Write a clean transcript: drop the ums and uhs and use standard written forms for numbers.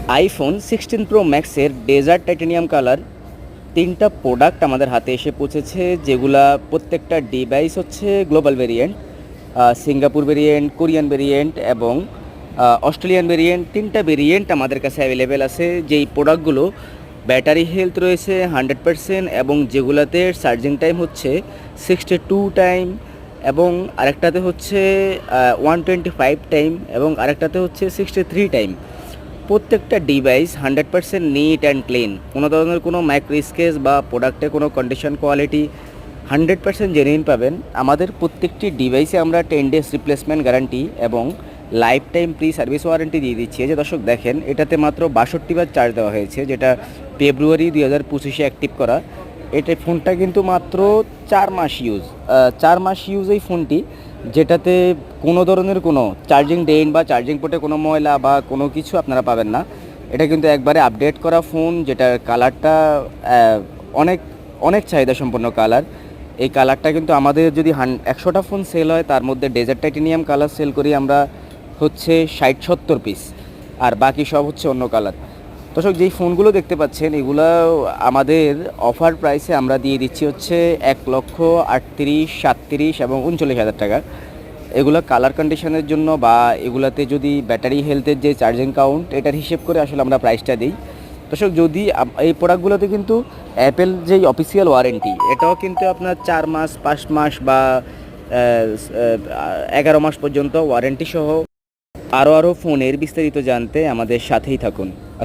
IPhone 16 pro ম্যাক্সের dessert titanium colour 3টা product আমাদের হাতে এসে পৌঁছেছে, যেগুলা প্রত্যেকটা ডিভাইস হচ্ছে global variant, Singapore variant, Korean variant এবং অস্ট্রেলিয়ান ভেরিয়েন্ট। 3টা ভেরিয়েন্ট আমাদের কাছে অ্যাভেলেবেল আছে। যেই প্রোডাক্টগুলো ব্যাটারি হেলথ রয়েছে 100% এবং যেগুলাতে চার্জিং টাইম হচ্ছে 62 টাইম এবং আরেকটাতে হচ্ছে 125 টাইম এবং আরেকটাতে হচ্ছে 63 টাইম। প্রত্যেকটা ডিভাইস 100% নিট অ্যান্ড ক্লিন, কোনো ধরনের কোনো মাইক্রো স্কেচ বা প্রোডাক্টে কোনো কন্ডিশন কোয়ালিটি 100% জেনুইন পাবেন। আমাদের প্রত্যেকটি ডিভাইসে আমরা 10 ডেজ রিপ্লেসমেন্ট গ্যারান্টি এবং life time pre service warranty দিয়ে দিচ্ছি। যে দর্শক দেখেন, এটাতে মাত্র 62 বার চার্জ দেওয়া হয়েছে, যেটা ফেব্রুয়ারি 2025-এ অ্যাক্টিভ করা। এটা ফোনটা কিন্তু মাত্র 4 মাস ইউজ, 4 মাস ইউজ এই ফোনটি, যেটাতে কোনো ধরনের কোনো চার্জিং ডেইন বা চার্জিং পোর্টে কোনো ময়লা বা কোনো কিছু আপনারা পাবেন না। এটা কিন্তু একবারে আপডেট করা ফোন, যেটার কালারটা অনেক অনেক চাহিদা সম্পন্ন কালার। এই কালারটা কিন্তু আমাদের যদি 100টা ফোন সেল হয়, তার মধ্যে ডেজার্ট টাইটানিয়াম কালার সেল করি আমরা হচ্ছে 60-70 পিস, আর বাকি সব হচ্ছে অন্য কালার। দর্শক, যেই ফোনগুলো দেখতে পাচ্ছেন এগুলো আমাদের অফার প্রাইসে আমরা দিয়ে দিচ্ছি হচ্ছে 1,38,000, 37 এবং 39,000 টাকা। এগুলো কালার কন্ডিশনের জন্য বা এগুলাতে যদি ব্যাটারি হেলথের যে চার্জিং কাউন্ট এটার হিসেব করে আসলে আমরা প্রাইসটা দিই। দর্শক, যদি এই প্রোডাক্টগুলোতে কিন্তু অ্যাপেল যেই অফিসিয়াল ওয়ারেন্টি, এটাও কিন্তু আপনার 4 মাস, 5 মাস বা 11 মাস পর্যন্ত ওয়ারেন্টি সহ। আরও ফোনের বিস্তারিত জানতে আমাদের সাথেই থাকুন।